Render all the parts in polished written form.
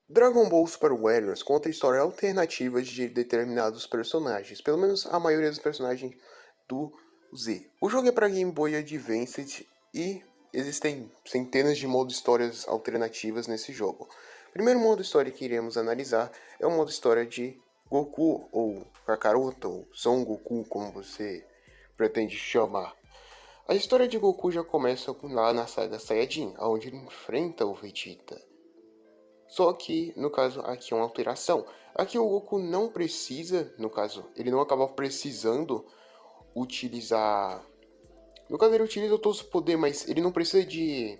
Dragon Ball Super Warriors conta histórias alternativas de determinados personagens, pelo menos a maioria dos personagens do Z. O jogo é para Game Boy Advance e existem centenas de modos histórias alternativas nesse jogo. O primeiro modo história que iremos analisar é o modo história de Goku, ou Kakaroto, ou Son Goku, como você pretende chamar. A história de Goku já começa lá na saga Saiyajin, onde ele enfrenta o Vegeta. Só que, no caso, aqui é uma alteração. Aqui o Goku não precisa, no caso, ele não acaba precisando utilizar... No caso, ele utiliza todo o seu poder, mas ele não precisa de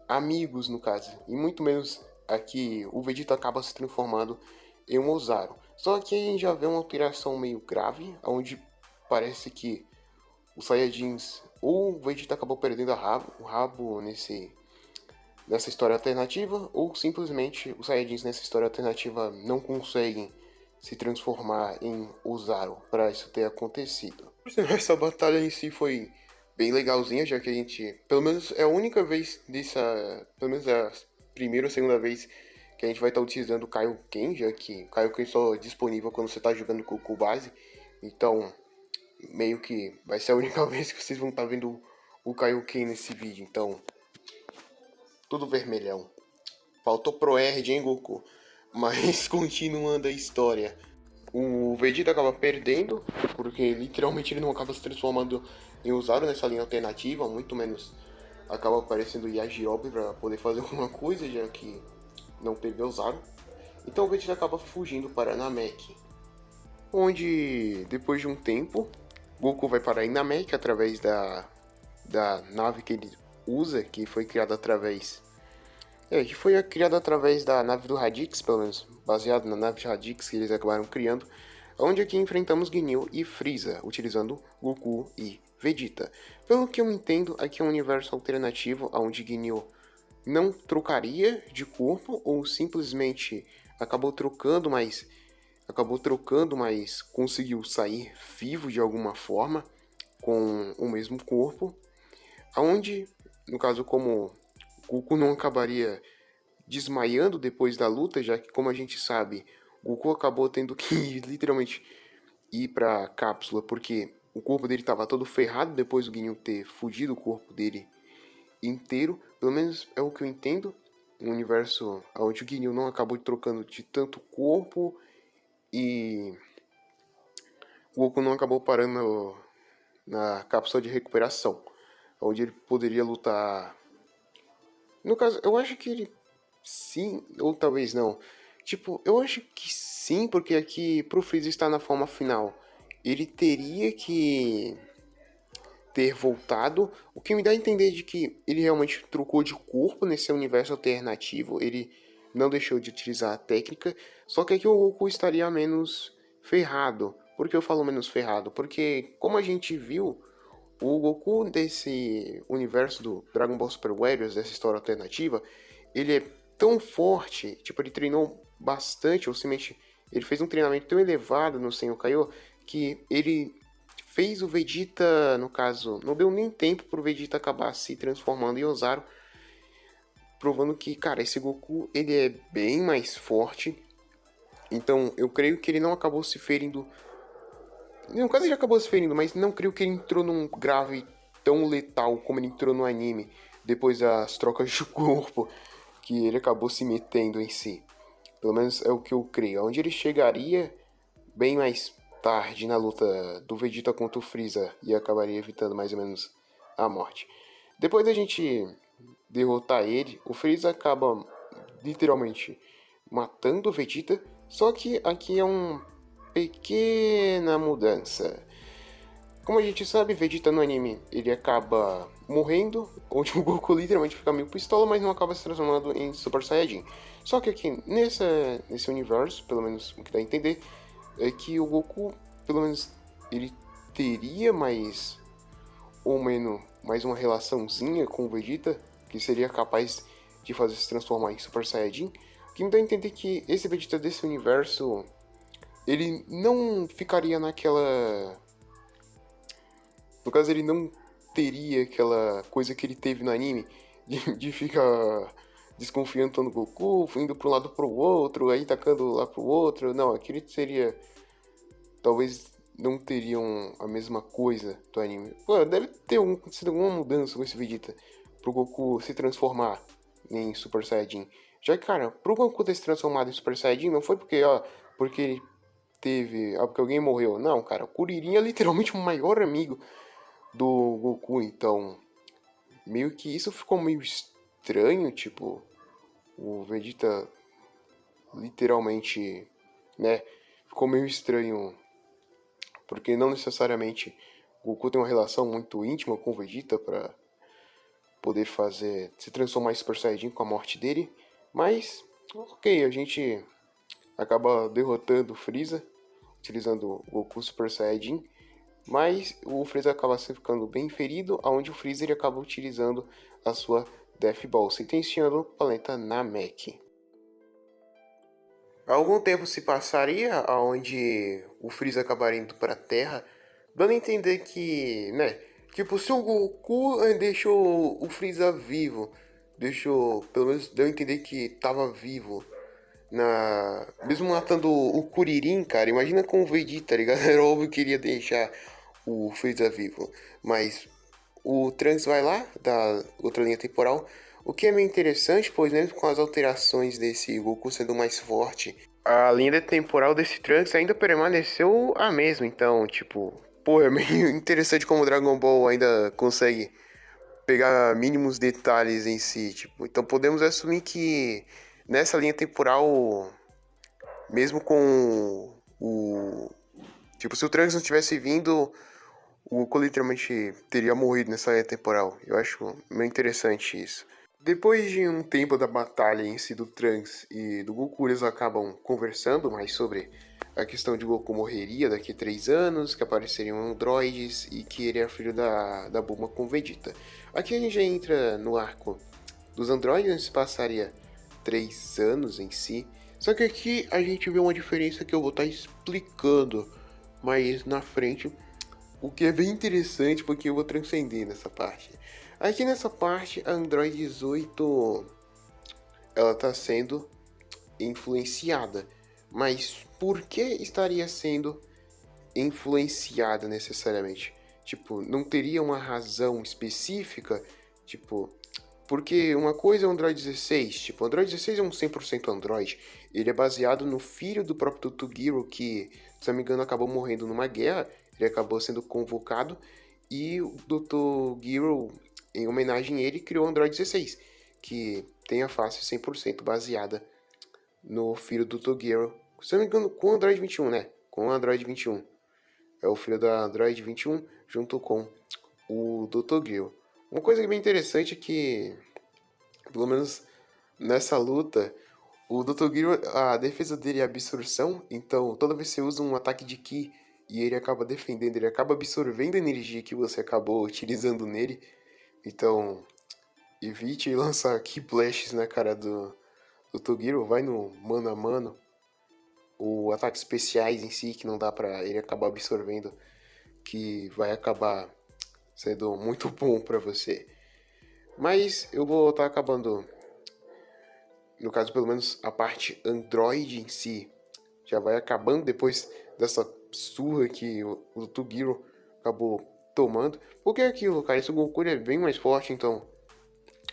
amigos, no caso. E muito menos aqui o Vegeta acaba se transformando em um Ozaru. Só que a gente já vê uma alteração meio grave, onde parece que os Saiyajins ou o Vegeta acabou perdendo o rabo nessa história alternativa, ou simplesmente os Saiyajins nessa história alternativa não conseguem se transformar em Ozaru para isso ter acontecido. Essa batalha em si foi bem legalzinha, já que a gente, pelo menos é a única vez pelo menos é a primeira ou segunda vez que a gente vai estar utilizando o Kaioken, já que o Kaioken só é disponível quando você está jogando com o base, então meio que vai ser a única vez que vocês vão estar vendo o Kaioken nesse vídeo, então tudo vermelhão. Faltou pro R de Goku. Mas continuando a história. O Vegeta acaba perdendo, porque literalmente ele não acaba se transformando em Ozaru nessa linha alternativa, muito menos acaba aparecendo Yajirobe para poder fazer alguma coisa, já que não teve Ozaru. Então o Vegeta acaba fugindo para Namek, onde depois de um tempo, Goku vai parar em Namek através da nave que ele usa, que foi criada através que foi criado através da nave do Radix, pelo menos baseado na nave de Radix que eles acabaram criando, onde aqui enfrentamos Ginyu e Frieza, utilizando Goku e Vegeta. Pelo que eu entendo, aqui é um universo alternativo onde Ginyu não trocaria de corpo ou simplesmente acabou trocando, mas conseguiu sair vivo de alguma forma com o mesmo corpo, aonde, no caso, como Goku não acabaria desmaiando depois da luta, já que, como a gente sabe, Goku acabou tendo que literalmente ir pra cápsula, porque o corpo dele estava todo ferrado depois do Ginyu ter fugido o corpo dele inteiro. Pelo menos é o que eu entendo. Um universo onde o Ginyu não acabou trocando de tanto corpo e o Goku não acabou parando na cápsula de recuperação, onde ele poderia lutar. No caso, eu acho que ele sim, ou talvez não. Tipo, eu acho que sim, porque aqui pro Freeza estar na forma final, ele teria que ter voltado, o que me dá a entender de que ele realmente trocou de corpo nesse universo alternativo, ele não deixou de utilizar a técnica, só que aqui o Goku estaria menos ferrado. Por que eu falo menos ferrado? Porque, como a gente viu, o Goku desse universo do Dragon Ball Super Warriors, dessa história alternativa, ele é tão forte, tipo, ele treinou bastante, ou simplesmente ele fez um treinamento tão elevado no Senhor Kaiô, que ele fez o Vegeta, no caso, não deu nem tempo pro Vegeta acabar se transformando em Ozaru, provando que, cara, esse Goku, ele é bem mais forte, então eu creio que ele não acabou se ferindo. No caso ele acabou se ferindo, mas não creio que ele entrou num grave tão letal como ele entrou no anime, depois das trocas de corpo que ele acabou se metendo em si. Pelo menos é o que eu creio. Onde ele chegaria bem mais tarde na luta do Vegeta contra o Freeza e acabaria evitando mais ou menos a morte. Depois da gente derrotar ele, o Freeza acaba literalmente matando o Vegeta, só que aqui é uma pequena mudança. Como a gente sabe, Vegeta no anime, ele acaba morrendo, onde o Goku literalmente fica meio pistola, mas não acaba se transformando em Super Saiyajin. Só que aqui, nesse universo, pelo menos o que dá a entender, é que o Goku, pelo menos, ele teria ou menos, mais uma relaçãozinha com o Vegeta, que seria capaz de fazer se transformar em Super Saiyajin, que me dá a entender que esse Vegeta desse universo, ele não ficaria naquela... No caso, ele não teria aquela coisa que ele teve no anime de desconfiando do Goku, indo pra um lado pro outro, aí tacando lá pro outro. Não, aquele seria... Talvez não teriam a mesma coisa do anime. Pô, deve ter sido alguma mudança com esse Vegeta pro Goku se transformar em Super Saiyajin. Já que, cara, pro Goku ter se transformado em Super Saiyajin não foi porque, ó, porque ele teve... porque alguém morreu. Não, cara, o Kuririn é literalmente o maior amigo do Goku, então... Meio que isso ficou meio estranho, tipo... O Vegeta literalmente, né? Ficou meio estranho, porque não necessariamente o Goku tem uma relação muito íntima com o Vegeta para poder se transformar em Super Saiyajin com a morte dele. Mas, ok, a gente acaba derrotando o Freeza, utilizando o Goku Super Saiyajin. Mas o Freeza acaba ficando bem ferido, onde o Freeza ele acaba utilizando a sua Death Ball, sentenciando o planeta Namek. Algum tempo se passaria onde o Freeza acabaria indo para a Terra, dando a entender que, né, tipo, se o Goku deixou o Freeza vivo, pelo menos deu a entender que tava vivo, mesmo matando o Kuririn, cara, imagina com o Vegeta, tá ligado? Era óbvio que queria deixar o Freeza vivo, mas o Trunks vai lá, da outra linha temporal, o que é meio interessante, pois mesmo com as alterações desse Goku sendo mais forte, a linha temporal desse Trunks ainda permaneceu a mesma, então, tipo, pô, é meio interessante como o Dragon Ball ainda consegue pegar mínimos detalhes em si, tipo, então podemos assumir que nessa linha temporal, mesmo com o... Tipo, se o Trunks não tivesse vindo, o Goku literalmente teria morrido nessa linha temporal. Eu acho meio interessante isso. Depois de um tempo da batalha em si do Trunks e do Goku, eles acabam conversando mais sobre a questão de Goku morreria daqui a 3 anos, que apareceriam androides e que ele é filho da Bulma com Vegeta. Aqui a gente já entra no arco dos androides, passaria 3 anos em si. Só que aqui a gente vê uma diferença que eu vou estar explicando mais na frente, o que é bem interessante porque eu vou transcender nessa parte. Aqui nessa parte, a Android 18 ela está sendo influenciada. Mas por que estaria sendo influenciada necessariamente? Tipo, não teria uma razão específica? Tipo, porque uma coisa é o Android 16. Tipo, o Android 16 é um 100% Android. Ele é baseado no filho do próprio Toguro, que, se não me engano, acabou morrendo numa guerra. Ele acabou sendo convocado. E o Dr. Giro, em homenagem a ele, criou o Android 16, que tem a face 100% baseada no filho do Toguro. Se não me engano, com o Android 21, né? Com o Android 21. É o filho da Android 21 junto com o Dr. Giro. Uma coisa bem interessante é que, pelo menos nessa luta, o Dr. Giro, a defesa dele é absorção, então toda vez que você usa um ataque de Ki e ele acaba defendendo, ele acaba absorvendo a energia que você acabou utilizando nele. Então, evite lançar Ki Flashes na cara do Toguro, vai no mano a mano, ou ataques especiais em si, que não dá pra ele acabar absorvendo, que vai acabar sendo muito bom pra você. Mas eu vou estar acabando, no caso pelo menos a parte Android em si, já vai acabando depois dessa surra que o Toguro acabou tomando. Porque é aquilo, cara, esse Goku é bem mais forte, então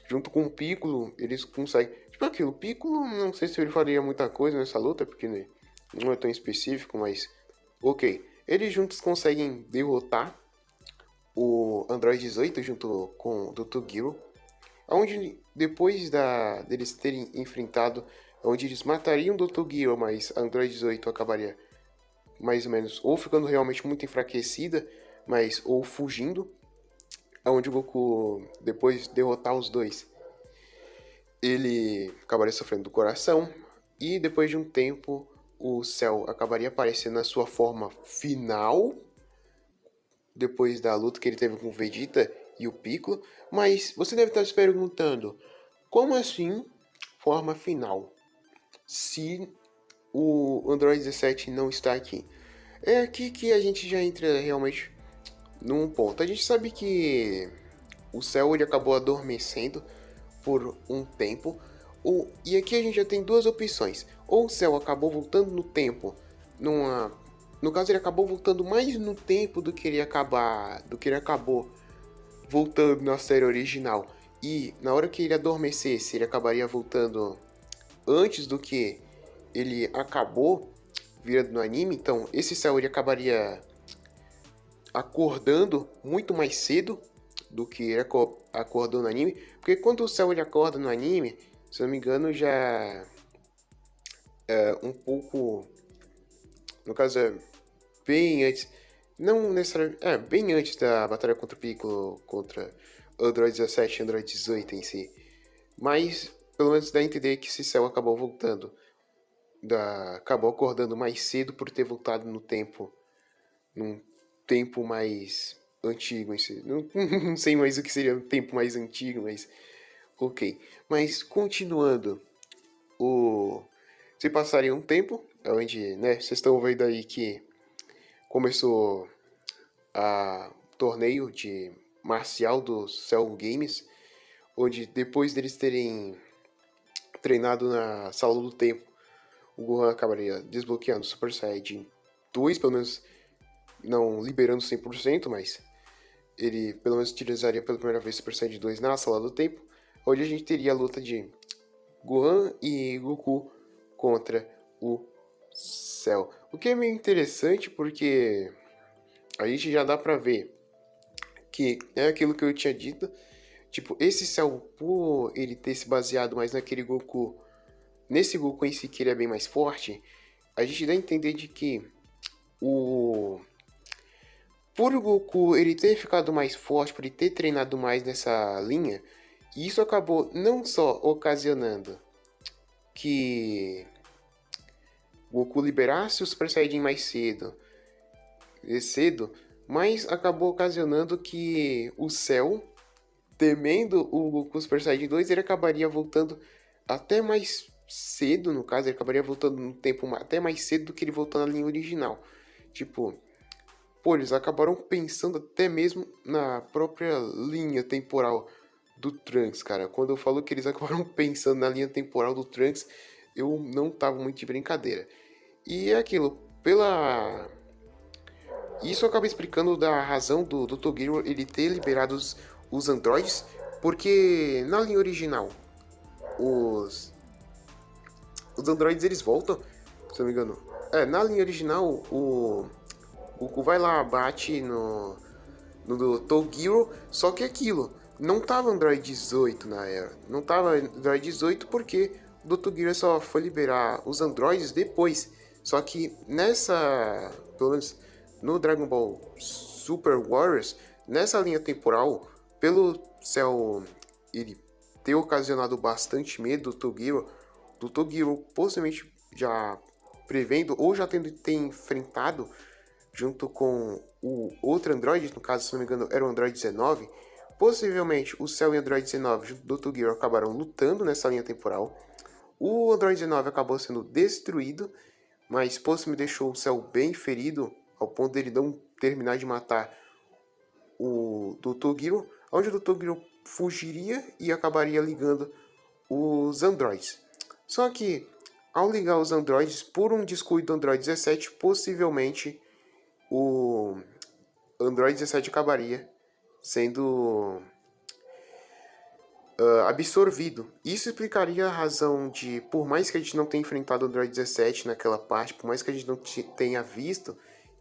junto com o Piccolo, eles conseguem... Tipo aquilo, o Piccolo, não sei se ele faria muita coisa nessa luta, porque né, não é tão específico, mas... Ok, eles juntos conseguem derrotar o Android 18 junto com o Dr. Giro, onde depois deles terem enfrentado, onde eles matariam o Dr. Giro, mas a Android 18 acabaria mais ou menos ou ficando realmente muito enfraquecida, mas ou fugindo, onde o Goku, depois de derrotar os dois, ele acabaria sofrendo do coração, e depois de um tempo o Cell acabaria aparecendo na sua forma final, depois da luta que ele teve com o Vegeta e o Piccolo. Mas você deve estar se perguntando, como assim forma final, se o Android 17 não está aqui? É aqui que a gente já entra realmente num ponto. A gente sabe que o Cell ele acabou adormecendo por um tempo, E aqui a gente já tem duas opções. Ou o Cell acabou voltando no tempo, no caso ele acabou voltando mais no tempo do que ele acabou voltando na série original. E na hora que ele adormecesse, ele acabaria voltando antes do que ele acabou virando no anime. Então, esse Cell ele acabaria acordando muito mais cedo do que ele acordou no anime. Porque quando o Cell ele acorda no anime, se eu não me engano, já é um pouco... No caso, é bem antes... Não necessariamente... É, bem antes da batalha contra o Piccolo, contra Android 17 e Android 18 em si. Mas, pelo menos dá a entender que esse Cell acabou voltando. Acabou acordando mais cedo por ter voltado no tempo. Num tempo mais antigo em si. Não sei mais o que seria um tempo mais antigo, mas... Ok. Mas, continuando. Se passaria um tempo, onde, né, vocês estão vendo aí que começou a torneio de marcial do Cell Games, onde depois deles terem treinado na Sala do Tempo, o Gohan acabaria desbloqueando o Super Saiyajin 2, pelo menos não liberando 100%, mas ele pelo menos utilizaria pela primeira vez o Super Saiyajin 2 na Sala do Tempo, onde a gente teria a luta de Gohan e Goku contra o Cell. O que é meio interessante porque a gente já dá pra ver que é aquilo que eu tinha dito. Tipo, esse Cell, por ele ter se baseado mais naquele Goku, nesse Goku em si que ele é bem mais forte, a gente dá a entender de que por o Goku ele ter ficado mais forte, por ele ter treinado mais nessa linha, isso acabou não só ocasionando que Goku liberasse o Super Saiyajin mais cedo, mas acabou ocasionando que o Cell, temendo o Goku Super Saiyajin 2, ele acabaria voltando até mais cedo, no caso, ele acabaria voltando no tempo até mais cedo do que ele voltou na linha original. Tipo, eles acabaram pensando até mesmo na própria linha temporal do Trunks, cara. Quando eu falo que eles acabaram pensando na linha temporal do Trunks, eu não tava muito de brincadeira. E é aquilo, isso acaba explicando da razão do Toguro ele ter liberado os androides, porque na linha original, os androides eles voltam, se eu não me engano. Na linha original, o Goku vai lá, bate no Toguro, só que aquilo, não tava Android 18 na era. Não tava Android 18 porque o Dr. Gear só foi liberar os androides depois. Só que pelo menos no Dragon Ball Super Warriors, nessa linha temporal, pelo Cell ele ter ocasionado bastante medo do Dr. Gear possivelmente já prevendo ou já tendo ter enfrentado junto com o outro Android, no caso, se não me engano, era o Android 19, possivelmente o Cell e o Android 19 junto do Dr. Gear acabaram lutando nessa linha temporal. O Android 19 acabou sendo destruído, mas possivelmente deixou o Cell bem ferido, ao ponto dele não terminar de matar o Dr. Gear, onde o Dr. Gear fugiria e acabaria ligando os androids. Só que, ao ligar os androids, por um descuido do Android 17, possivelmente o Android 17 acabaria sendo absorvido. Isso explicaria a razão de, por mais que a gente não tenha enfrentado o Android 17 naquela parte, por mais que a gente não tenha visto,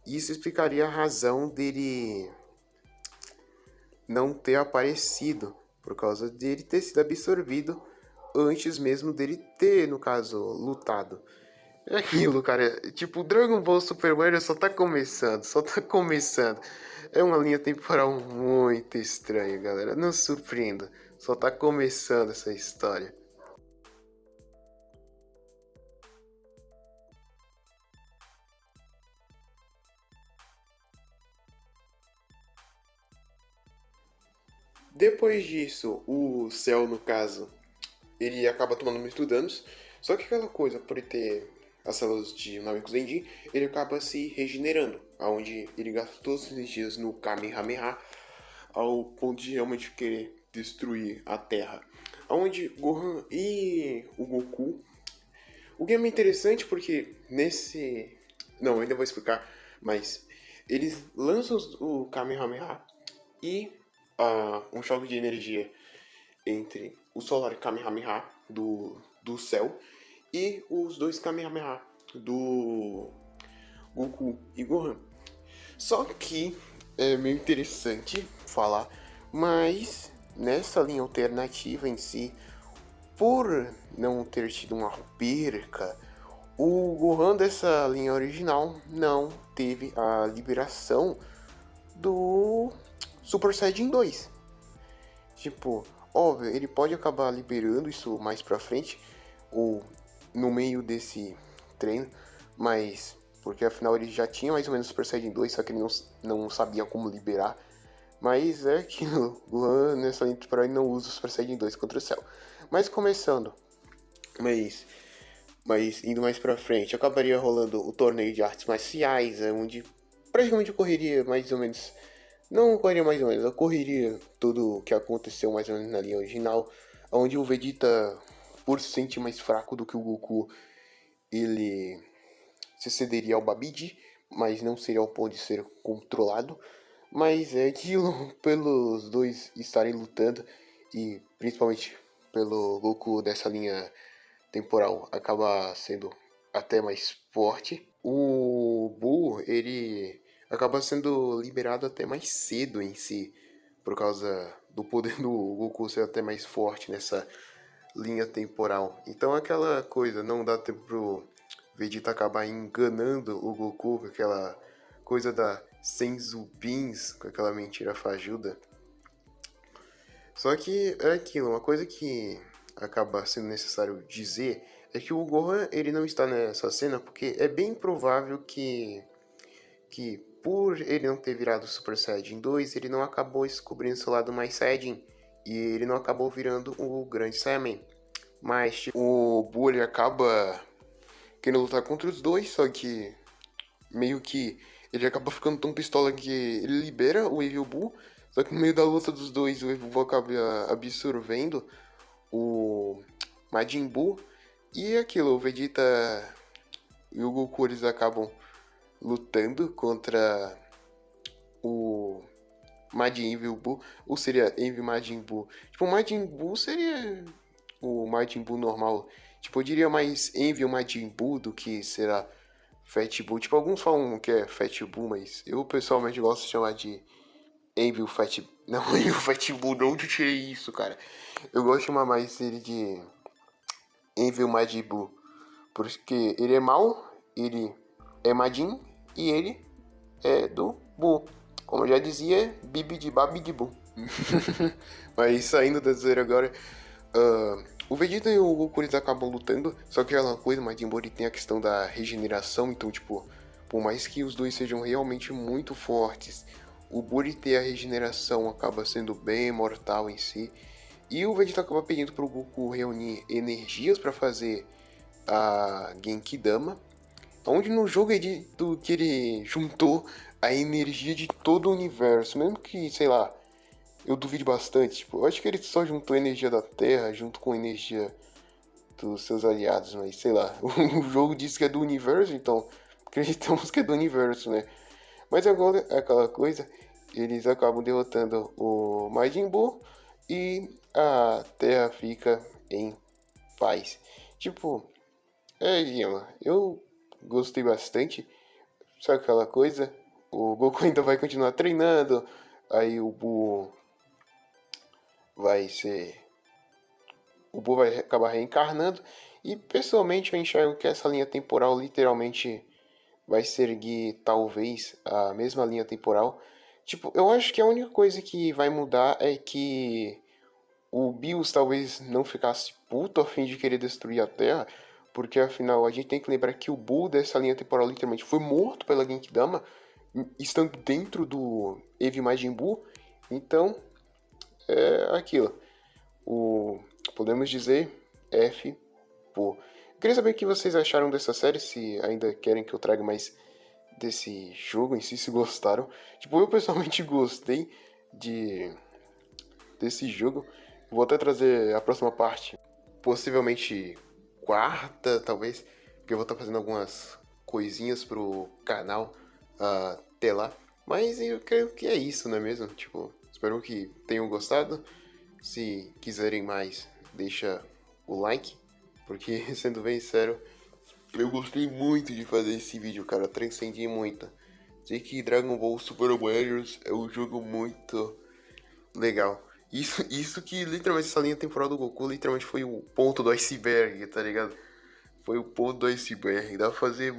isso explicaria a razão dele não ter aparecido, por causa dele ter sido absorvido antes mesmo dele ter, no caso, lutado. É aquilo, cara. Tipo, Dragon Ball Super Mario só tá começando, É uma linha temporal muito estranha, galera. Não se surpreenda. Só tá começando essa história. Depois disso, o Cell, no caso, ele acaba tomando muitos danos. Só que aquela coisa, por ele ter as células de Namekusei Zenji, ele acaba se regenerando, aonde ele gasta todos os energias no Kamehameha, ao ponto de realmente querer destruir a Terra. onde Gohan e o Goku... O game é interessante porque nesse... Não, eu ainda vou explicar, mas eles lançam o Kamehameha e um choque de energia entre o Solar Kamehameha do céu e os dois Kamehameha do Goku e Gohan. Só que é meio interessante falar, mas nessa linha alternativa em si, por não ter tido uma perca, o Gohan dessa linha original não teve a liberação do Super Saiyajin 2. Tipo, óbvio, ele pode acabar liberando isso mais pra frente, ou no meio desse treino, mas porque afinal ele já tinha mais ou menos Super Saiyajin 2, só que ele não sabia como liberar. Mas é aquilo, o Gohan nessa linha temporal não usa o Super Saiyajin 2 contra o Cell. Mas começando, mas indo mais pra frente, acabaria rolando o torneio de artes marciais, onde praticamente ocorreria mais ou menos... Não ocorreria mais ou menos, ocorreria tudo o que aconteceu mais ou menos na linha original, onde o Vegeta, por se sentir mais fraco do que o Goku, ele se cederia ao Babidi, mas não seria ao ponto de ser controlado. Mas é aquilo, pelos dois estarem lutando, e principalmente pelo Goku dessa linha temporal acabar sendo até mais forte, o Buu, ele acaba sendo liberado até mais cedo em si, por causa do poder do Goku ser até mais forte nessa linha temporal. Então aquela coisa, não dá tempo pro Vegeta acabar enganando o Goku com aquela coisa da Senzu Beans, com aquela mentira fajuda. Só que é aquilo, uma coisa que acaba sendo necessário dizer é que o Gohan ele não está nessa cena porque é bem provável que por ele não ter virado Super Saiyajin 2, ele não acabou descobrindo seu lado mais Saiyajin e ele não acabou virando o Grande Saiyaman. Mas tipo, o Buu ele acaba querendo lutar contra os dois, só que meio que ele acaba ficando tão pistola que ele libera o Evil Buu, só que no meio da luta dos dois o Evil Buu acaba absorvendo o Majin Buu e aquilo, o Vegeta e o Goku eles acabam lutando contra o Majin Evil Buu, ou seria Envy Majin Buu. Tipo, o Majin Buu seria o Majin Buu normal. Tipo, eu diria mais Envy Majin Buu do que será Fat Buu. Tipo, alguns falam que é Fat Buu, mas eu pessoalmente gosto de chamar de Envy Fat... Não, Envy Fat Buu, de onde eu tirei isso, cara? Eu gosto de chamar mais ele de Envy Majin Buu. Porque ele é mau, ele é Majin e ele é do Buu. Como eu já dizia, Bibi de Babi de Buu. Mas saindo da zoeira agora, o Vegeta e o Goku eles acabam lutando, só que é uma coisa, mas Majin Buu tem a questão da regeneração, então tipo, por mais que os dois sejam realmente muito fortes, o Buu ter a regeneração acaba sendo bem mortal em si, e o Vegeta acaba pedindo pro Goku reunir energias para fazer a Genkidama, onde no jogo é dito que ele juntou a energia de todo o universo, mesmo que, sei lá, eu duvido bastante, tipo, eu acho que ele só juntou a energia da Terra junto com a energia dos seus aliados, mas sei lá, o jogo diz que é do universo, então acreditamos que é do universo, né? Mas agora é aquela coisa, eles acabam derrotando o Majin Buu e a Terra fica em paz. Tipo, Guilherme, eu gostei bastante, só aquela coisa, o Goku ainda vai continuar treinando, aí o Buu vai ser... O Buu vai acabar reencarnando, e pessoalmente eu enxergo que essa linha temporal literalmente vai seguir talvez a mesma linha temporal. Tipo, eu acho que a única coisa que vai mudar é que o Bills talvez não ficasse puto a fim de querer destruir a Terra, porque afinal a gente tem que lembrar que o Buu dessa linha temporal literalmente foi morto pela Genkidama, estando dentro do Eevee Majin Buu. Então, é aquilo. Podemos dizer F por... Eu queria saber o que vocês acharam dessa série, se ainda querem que eu traga mais desse jogo em si, se gostaram. Tipo, eu pessoalmente gostei desse jogo. Vou até trazer a próxima parte, possivelmente quarta, talvez, porque eu vou estar fazendo algumas coisinhas pro canal até lá. Mas eu creio que é isso, não é mesmo? Tipo, espero que tenham gostado. Se quiserem mais, deixa o like, porque, sendo bem sério, eu gostei muito de fazer esse vídeo, cara, transcendi muito. Sei que Dragon Ball Super Warriors é um jogo muito legal. Isso que literalmente essa linha temporal do Goku literalmente foi o ponto do iceberg, tá ligado? Foi o ponto do iceberg. Dá pra fazer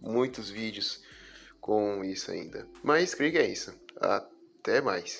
muitos vídeos com isso ainda. Mas creio que é isso. Até mais.